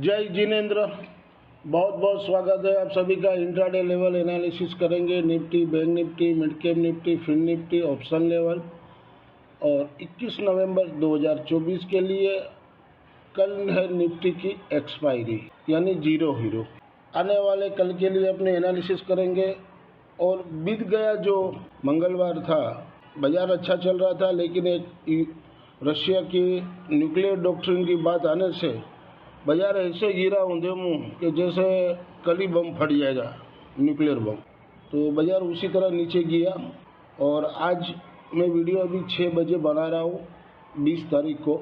जय जिनेन्द्र, बहुत बहुत स्वागत है आप सभी का। इंट्राडे लेवल एनालिसिस करेंगे। Nifty, bank Nifty, mid cap Nifty, fin Nifty, option level. और 21 नवंबर 2024 के लिए कल है निफ्टी की एक्सपायरी, यानी जीरो हीरो। आने वाले कल के लिए अपने एनालिसिस करेंगे। और बीत गया जो मंगलवार था, बाजार अच्छा चल रहा था, लेकिन एक रशिया की न्यूक्लियर डॉक्ट्रिन की बात आने से बाजार ऐसे गिरा ऊंधे मुँह कि जैसे कल ही बम फट जाएगा, न्यूक्लियर बम। तो बाजार उसी तरह नीचे गया। और आज मैं वीडियो अभी 6 बजे बना रहा हूँ, 20 तारीख को।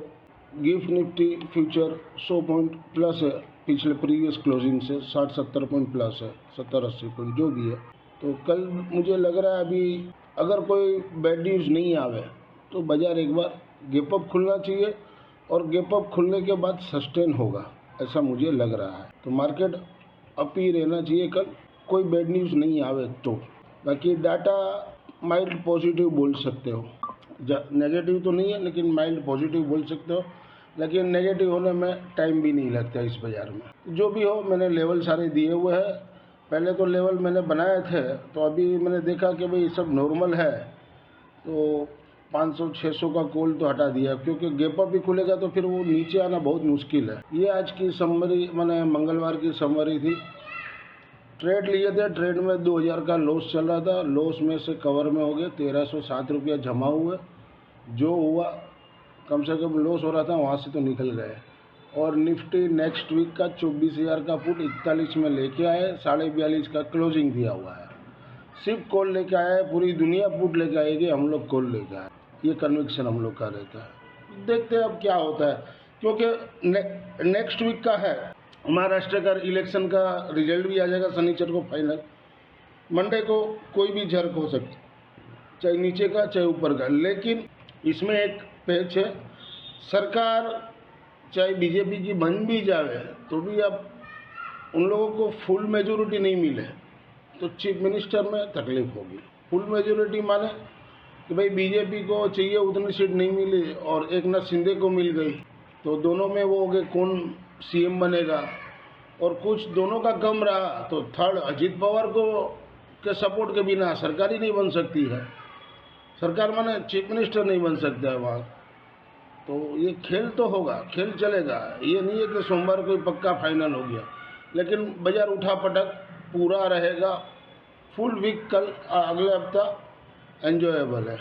Gift Nifty future 100 point plus है पिछले प्रीवियस क्लोजिंग से, 60-70 पॉइंट प्लस है, 70-80 पॉइंट जो भी है। तो कल मुझे लग रहा है अभी अगर कोई बैड न्यूज़ नहीं आवे तो बाजार एक बार गैप अप खुलना चाहिए, और गैप अप खुलने के बाद सस्टेन होगा, ऐसा मुझे लग रहा है। तो मार्केट अप ही रहना चाहिए कल, कोई बैड न्यूज़ नहीं आवे तो। बाकी डाटा माइल्ड पॉजिटिव बोल सकते हो, नेगेटिव तो नहीं है लेकिन माइल्ड पॉजिटिव बोल सकते हो। लेकिन नेगेटिव होने में टाइम भी नहीं लगता इस बाज़ार में। जो भी हो, मैंने लेवल सारे दिए हुए हैं। पहले तो लेवल मैंने बनाए थे, तो अभी मैंने देखा कि भाई सब नॉर्मल है, तो 500-600 का कॉल तो हटा दिया, क्योंकि गैप अप भी खुलेगा तो फिर वो नीचे आना बहुत मुश्किल है। ये आज की समरी, मैंने मंगलवार की समरी थी। ट्रेड लिए थे, ट्रेड में 2000 का लॉस चल रहा था, लॉस में से कवर में हो गए, 1307 रुपया जमा हुए। जो हुआ, कम से कम लॉस हो रहा था वहाँ से तो निकल गए। और निफ्टी नेक्स्ट वीक का 24,000 का पुट 41 में लेके आए, 42.5 का क्लोजिंग दिया हुआ है। सिर्फ कॉल लेके आया है, पूरी दुनिया पुट लेके आएगी, हम लोग कॉल लेके आए, ये कन्विक्शन हम लोग का रहता है। देखते हैं अब क्या होता है, क्योंकि नेक्स्ट वीक का है महाराष्ट्र का इलेक्शन का रिजल्ट भी आ जाएगा शनिचर को फाइनल। मंडे को कोई भी झर्क हो सकती, चाहे नीचे का चाहे ऊपर का। लेकिन इसमें एक पेच है, सरकार चाहे बीजेपी की बन भी जाए तो भी अब उन लोगों को फुल मेजोरिटी नहीं मिले तो चीफ मिनिस्टर में तकलीफ होगी। फुल मेजोरिटी माने कि भाई बीजेपी को चाहिए उतनी सीट नहीं मिली और एकनाथ शिंदे को मिल गई, तो दोनों में वो हो गए कौन सीएम बनेगा। और कुछ दोनों का कम रहा तो थर्ड अजीत पवार को के सपोर्ट के बिना सरकार ही नहीं बन सकती है। सरकार माने चीफ मिनिस्टर नहीं बन सकता है वहाँ। तो ये खेल तो होगा, खेल चलेगा। ये नहीं है कि सोमवार को ही पक्का फाइनल हो गया, लेकिन बाजार उठा पटक पूरा रहेगा। फुल वीक कल अगले हफ्ता एंजॉयबल है।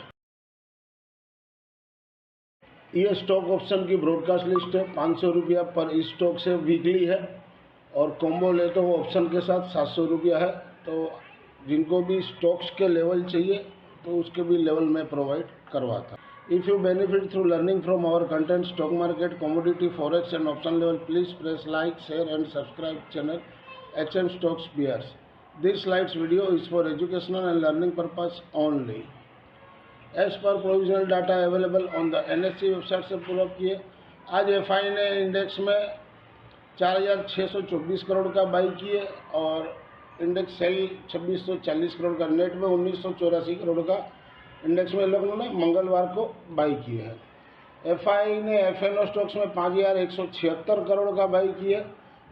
ये स्टॉक ऑप्शन की ब्रॉडकास्ट लिस्ट है, 500 रुपया पर स्टॉक से वीकली है। और कॉम्बो ले तो ऑप्शन के साथ 700 रुपया है। तो जिनको भी स्टॉक्स के लेवल चाहिए तो उसके भी लेवल में प्रोवाइड करवाता। If you benefit through learning from our content, stock market, commodity, forex and option level, please press like, share and subscribe channel HM Stocks Bears. This slides video is for educational and learning purpose only. As per provisional data available on the NSE website से pull up किए, आज FI ने index में 4,624 करोड़ का by किए और index cell 2,640 crore का, net में 1,984 करोड़ का इंडेक्स में लोगों ने मंगलवार को बाई किए हैं। FI ने FNO स्टॉक्स में 5,176 करोड़ का बाई किए।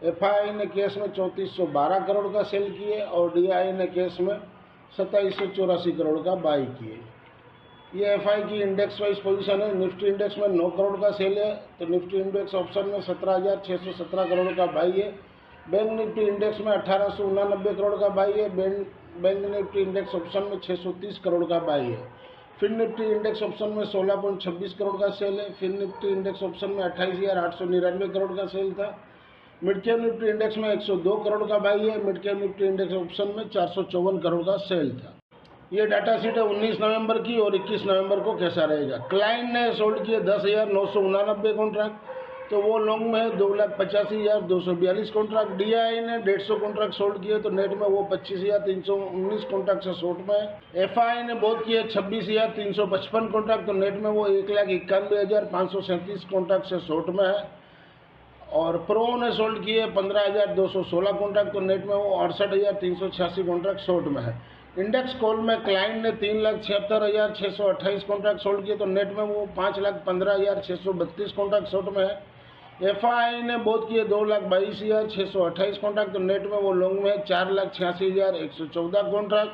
FI ने केस में 3,412 करोड़ का सेल किए और DI ने केस में 2,784 करोड़ का बाई किए। ये FI की इंडेक्स वाइज पोजीशन है। निफ्टी इंडेक्स में 9 करोड़ का सेल है, तो निफ्टी इंडेक्स ऑप्शन में 17,617 करोड़ का बाई है। बैंक निफ्टी इंडेक्स में 1,889 करोड़ का बाई है। बैंक निफ्टी इंडेक्स ऑप्शन में 630 करोड़ का बाई है। फिन निफ्टी इंडेक्स ऑप्शन में 16.26 करोड़ का सेल है। फिन निफ्टी इंडेक्स ऑप्शन में 28,899 करोड़ का सेल था। मिड कैप निफ्टी इंडेक्स में 102 करोड़ का बाई है। Mid cap Nifty index option में 454 करोड़ का सेल था। ये डाटा शीट है 19 नवंबर की, और 21 नवंबर को कैसा रहेगा। क्लाइंट ने सोल्ड किए 10,989 कॉन्ट्रैक्ट, तो वो लॉन्ग में है 2,85,242 कॉन्ट्रैक्ट। DI ने 150 कॉन्ट्रैक्ट सोल्ड किए, तो नेट में वो 25,319 कॉन्ट्रैक्ट से शॉर्ट में है। FI ने बहुत किए 26,355 कॉन्ट्रैक्ट, तो नेट में वो 1,91,537 कॉन्ट्रैक्ट से शॉर्ट में है। और प्रो ने सोल्ड किए 15,216 कॉन्ट्रैक्ट, तो नेट में वो 68,386 कॉन्ट्रैक्ट शॉर्ट में है। इंडेक्स कॉल में क्लाइंट ने 3,76,628 कॉन्ट्रैक्ट सोल्ड किए, तो नेट में वो 5,15,632 कॉन्ट्रैक्ट शॉर्ट में है। FI ने बहुत किए 2,22,628 कॉन्ट्रैक्ट, तो नेट में वो लॉन्ग में 4,86,114 कॉन्ट्रैक्ट।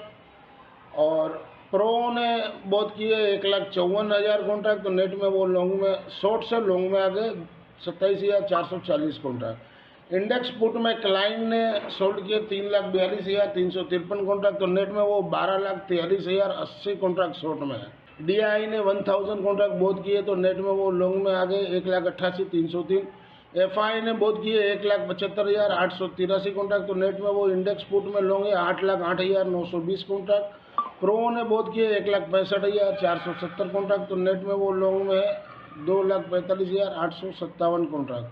और प्रो ने बहुत किए 1,54,000 कॉन्ट्रैक्ट, तो नेट में वो लॉन्ग में शॉर्ट से लॉन्ग में आ गए 27,440 कॉन्ट्रैक्ट। इंडेक्स पुट में क्लाइंट ने सोल्ड किए 3,42,353 कॉन्ट्रैक्ट, तो नेट में वो 12,43,080 कॉन्ट्रैक्ट शॉर्ट में है। DI ने 1000 कॉन्ट्रैक्ट बहुत किए, तो नेट में वो लॉन्ग में आ गए 1,88,303। FI ने बहुत किए 1,75,883 कॉन्ट्रैक्ट, तो नेट में वो इंडेक्स पुट में लॉन्ग है 8,08,920 कॉन्ट्रैक्ट। प्रो ने बहुत किए 1,65,470 कॉन्ट्रैक्ट, तो नेट में वो लॉन्ग में है 2,45,857 कॉन्ट्रैक्ट।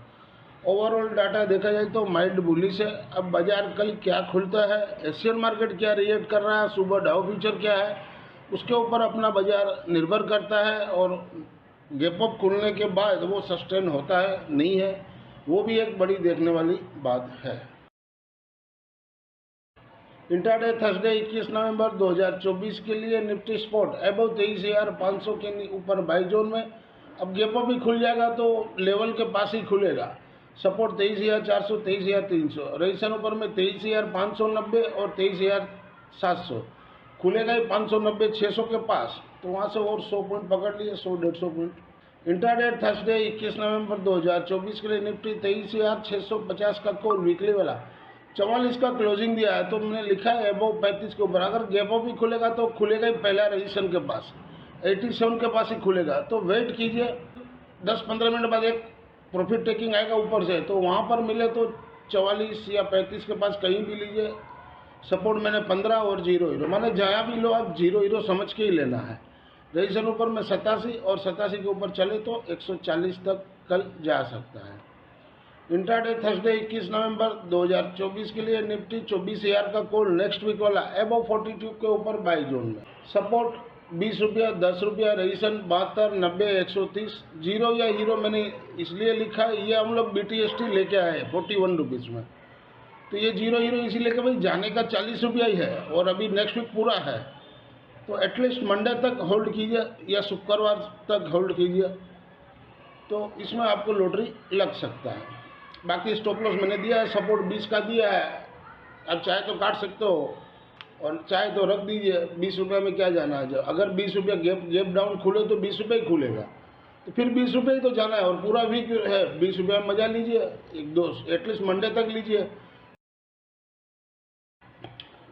ओवरऑल डाटा देखा जाए तो माइल्ड बुलिश है। अब बाजार कल क्या खुलता है, एशियन मार्केट क्या रिएक्ट कर रहा है, सुबह डाउ फ्यूचर क्या है, उसके ऊपर अपना बाजार निर्भर करता है। और गैप अप खुलने के बाद वो सस्टेन होता है नहीं है, वो भी एक बड़ी देखने वाली बात है। इंट्राडे थर्सडे 21 नवंबर 2024 के लिए निफ्टी स्पॉट अबव 23,500 के ऊपर बाई जोन में। अब गैप अप भी खुल जाएगा तो लेवल के पास ही खुलेगा। सपोर्ट 23,400, 23,300, रेजिस्टेंस ऊपर में 23,590 और 23,700, खुलेगा ही 590, 600 के पास, तो वहाँ से और 100 पॉइंट पकड़ लिए, 100-150 पॉइंट। इंट्राडे थर्सडे 21 नवंबर 2024 के लिए निफ्टी 23,650 का कॉल वीकली वाला 44 का क्लोजिंग दिया है, तो मैंने लिखा है अबव 35 के ऊपर। अगर गैप अप भी खुलेगा तो खुलेगा ही पहला रेजिस्टेंस के पास, 87 के पास ही खुलेगा, तो वेट कीजिए। 10-15 मिनट बाद एक प्रॉफिट टेकिंग आएगा ऊपर से, तो वहाँ पर मिले तो 44 या 35 के पास कहीं भी लीजिए। सपोर्ट मैंने 15 और 0 हीरो, माने जहाँ भी लो आप 0 हीरो समझ के ही लेना है। रेजिस्टेंस ऊपर में 87 और 87 के ऊपर चले तो 140 तक कल जा सकता है। इंट्राडे थर्सडे 21 नवंबर 2024 के लिए निफ्टी 24,000 का कॉल नेक्स्ट वीक वाला अबव 42 के ऊपर बाई जोन में। सपोर्ट 20 रुपया, 10 रुपया, रेजिस्टेंस 72, 90, 130। 0 या हीरो मैंने इसलिए लिखा है, ये हम लोग BTST लेके आए 41 रुपीज़ में, तो ये 0 हीरो इसीलिए कि भाई जाने का 40 रुपया ही है और अभी नेक्स्ट वीक पूरा है, तो एटलीस्ट मंडे तक होल्ड कीजिए या शुक्रवार तक होल्ड कीजिए, तो इसमें आपको लॉटरी लग सकता है। बाकी स्टॉप लॉस मैंने दिया है, सपोर्ट 20 का दिया है, अब चाहे तो काट सकते हो और चाहे तो रख दीजिए। 20 रुपये में क्या जाना है, अगर 20 रुपया गैप डाउन खुले तो 20 रुपये ही खुलेगा, तो फिर 20 रुपये ही तो जाना है। और पूरा वीक है, 20 रुपये में मजा लीजिए, एक दो एटलीस्ट मंडे तक लीजिए।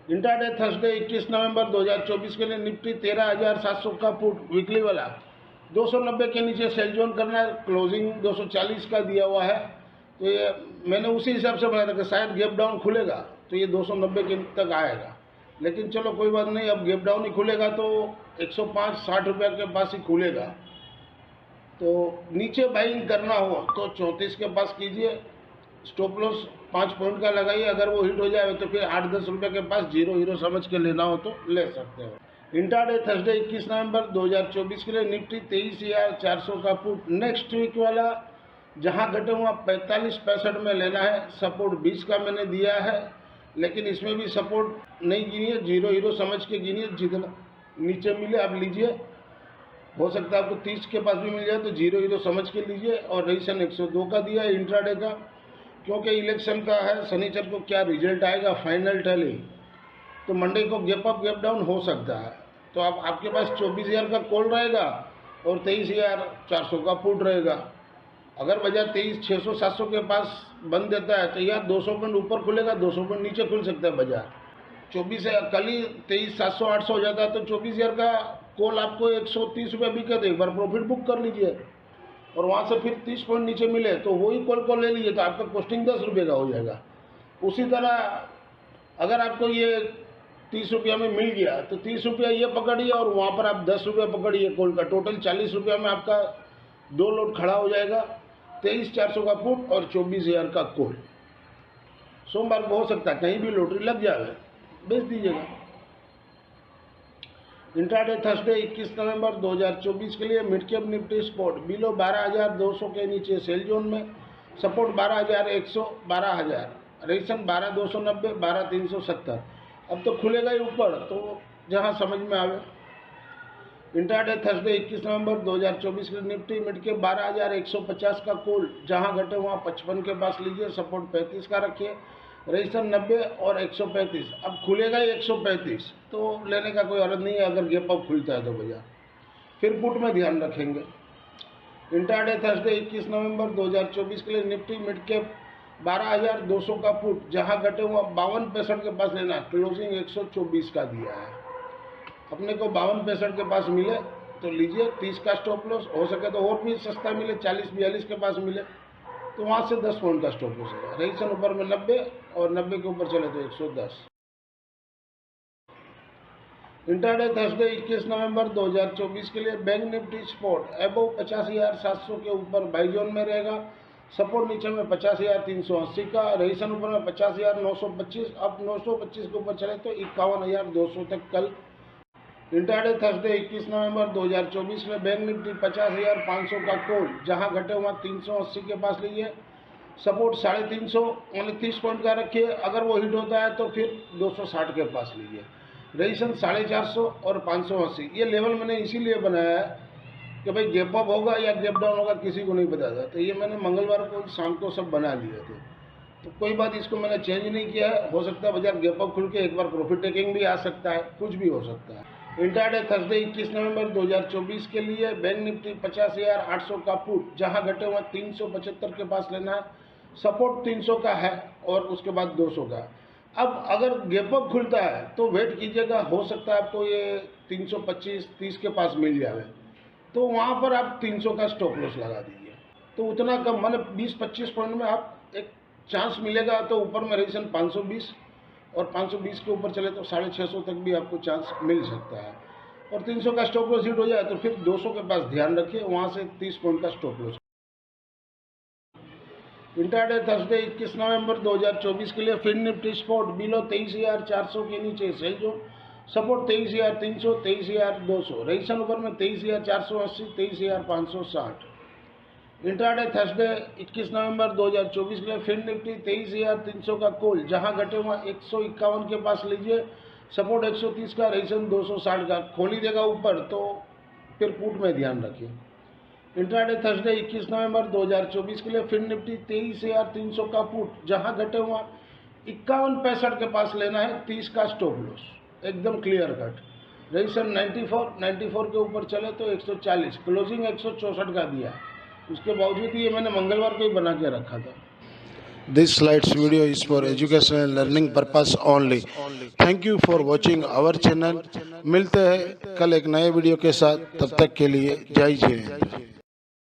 इंट्राडे थर्सडे 21 नवंबर 2024 के लिए निफ्टी 13,700 का पुट वीकली वाला 290 के नीचे सेल जोन करना है, क्लोजिंग 240 का दिया हुआ है, तो ये मैंने उसी हिसाब से बनाया था कि शायद गैप डाउन खुलेगा तो ये 290 के तक आएगा, लेकिन चलो कोई बात नहीं, अब गैप डाउन ही खुलेगा तो 105-60 रुपये के पास ही खुलेगा। तो नीचे बाइंग करना हो तो 34 के पास कीजिए, स्टॉप लॉस 5 पॉइंट का लगाइए, अगर वो हिट हो जाए तो फिर 8-10 रुपये के पास 0 हीरो समझ के लेना हो तो ले सकते हो। इंट्राडे थर्सडे 21 नवंबर 2024 के लिए निफ्टी 23,400 का पुट नेक्स्ट वीक वाला, जहां घटे हुआ 45-65 में लेना है। सपोर्ट 20 का मैंने दिया है, लेकिन इसमें भी सपोर्ट नहीं गिनिए, 0 हीरो समझ के गिनिए, जितना नीचे मिले आप लीजिए। हो सकता है आपको 30 के पास भी मिल जाए तो 0 हीरो समझ के लीजिए। और रेजिस्टेंस 102 का दिया है इंट्राडे का, क्योंकि इलेक्शन का है, शनिचर को क्या रिजल्ट आएगा फाइनल टैली, तो मंडे को गैप अप गैप डाउन हो सकता है। तो आपके पास 24,000 का कॉल रहेगा और 23,400 का पुट रहेगा। अगर बाजार 23,600-700 के पास बंद देता है तो यह 200 पॉइंट ऊपर खुलेगा, 200 पॉइंट नीचे खुल सकता है बाजार। 24 कल ही 23,700-800 हो जाता है तो 24,000 का कॉल आपको 130 रुपये बिके, तो एक बार प्रॉफिट बुक कर लीजिए और वहाँ से फिर 30 पॉइंट नीचे मिले तो वही कॉल को ले लीजिए, तो आपका कॉस्टिंग 10 रुपये का हो जाएगा। उसी तरह अगर आपको ये 30 रुपया में मिल गया तो 30 रुपया ये पकड़िए और वहाँ पर आप 10 रुपया पकड़िए कॉल का, टोटल 40 रुपया में आपका 2 लोट खड़ा हो जाएगा। 23,400 का पुट और 24,000 का कॉल। सोमवार को हो सकता है कहीं भी लॉटरी लग जाए, बेच दीजिएगा। इंट्राडे थर्सडे 21 नवंबर 2024 के लिए mid cap Nifty spot below 12,200 के नीचे सेल जोन में। Support 12,100, 12,000, resistance 12,290, 12,370। अब तो खुलेगा ही ऊपर, तो जहां समझ में आवे। इंट्राडे थर्सडे 21 नवंबर 2024 के लिए निफ्टी मिड के 12,150 का कॉल, जहां घटे वहां 55 के पास लीजिए, सपोर्ट 35 का रखिए, रजिस्टर 90 और 135। अब खुलेगा ही 135 तो लेने का कोई अर्थ नहीं है अगर गैप अप खुलता है तो बाजार। फिर पुट में ध्यान रखेंगे। इंट्राडे थर्सडे 21 नवंबर 2024 के लिए निफ्टी मिड कैप 12,200 का पुट, जहां घटे हुआ 52.65 के पास लेना, क्लोजिंग 124 का दिया है। अपने को 52.65 के पास मिले तो लीजिए, 30 का स्टॉप लॉस, हो सके तो और भी सस्ता मिले 40-42 के पास मिले तो वहां से 10 पॉइंट का स्टॉप लॉस है। रजिस्टर ऊपर में 90 और 90 के ऊपर चले तो 110। इंट्राडे थर्सडे 21 नवंबर 2024 के लिए बैंक निफ्टी स्पॉट अबव 50,700 के ऊपर बाई जोन में रहेगा, सपोर्ट नीचे में 50,380 का, रजिस्टर ऊपर में 50,925, अब 925 के ऊपर चले तो 51,200 तक कल। इंट्राडे थर्सडे 21 नवंबर 2024 में बैंक निफ्टी 50,500 का कॉल, जहां घटे हुआ 380 के पास लीजिए, सपोर्ट 350 ओनली 30 पॉइंट का रखिए, अगर वो हिट होता है तो फिर 260 के पास लीजिए। रजिस्टर 450 और 580, ये लेवल मैंने इसीलिए बनाया है कि भाई गैप अप होगा या गैप डाउन होगा किसी को नहीं पता था, तो ये मैंने मंगलवार को शाम को सब बना लिए थे, तो कोई बात इसको मैंने चेंज नहीं किया है। हो सकता है बाजार गैप अप खुल के एक बार प्रॉफिट टेकिंग भी आ सकता है, कुछ भी हो सकता है। इंट्राडे थर्सडे 21 नवंबर 2024 के लिए बैंक निफ्टी 50,800 का पुट, जहां घटे हुआ 375 के पास लेना है, सपोर्ट 300 का है और उसके बाद 200 का। अब अगर गैप अप खुलता है तो वेट कीजिएगा, हो सकता है आपको ये 325-30 के पास मिल जाए, तो वहाँ पर आप 300 का स्टॉप लॉस लगा दीजिए, तो उतना कम मतलब 20-25 पॉइंट में आप एक चांस मिलेगा। तो ऊपर में रजिस्टर 520 और 520 के ऊपर चले तो 650 तक भी आपको चांस मिल सकता है, और 300 का स्टॉप लॉस हिट हो जाए तो फिर 200 के पास ध्यान रखिए, वहाँ से 30 पॉइंट का स्टॉप लॉस। इंट्राडे थर्सडे 21 नवंबर 2024 के लिए फिन निफ्टी स्पॉट बिलो 23,400 के नीचे सेल जोन, सपोर्ट 23,300, 23,200, रजिस्टर ऊपर में 23,480, 23,560। इंट्राडे थर्सडे 21 नवंबर 2024 के लिए फिन निफ्टी 23,300 का कॉल, जहां घटे हुआ 151 के पास लीजिए, सपोर्ट 130 का, रजिस्टर 260 का, खोली देगा ऊपर तो फिर पुट में ध्यान रखिए। इंट्राडे थर्सडे 21 नवंबर 2024 के लिए फिन निफ्टी 23,300 का पुट, जहां घटे हुआ 51.65 के पास लेना है, 30 का स्टॉप लॉस, एकदम क्लियर कट। रजिस्टर 94 के ऊपर चले तो 140, क्लोजिंग 164 का दिया, उसके बावजूद ये मैंने मंगलवार को ही बना के रखा था। This slides video is for educational and learning purpose only. Thank you for watching our channel. मिलते हैं कल एक नए वीडियो के साथ, तब तक के लिए जय हिंद।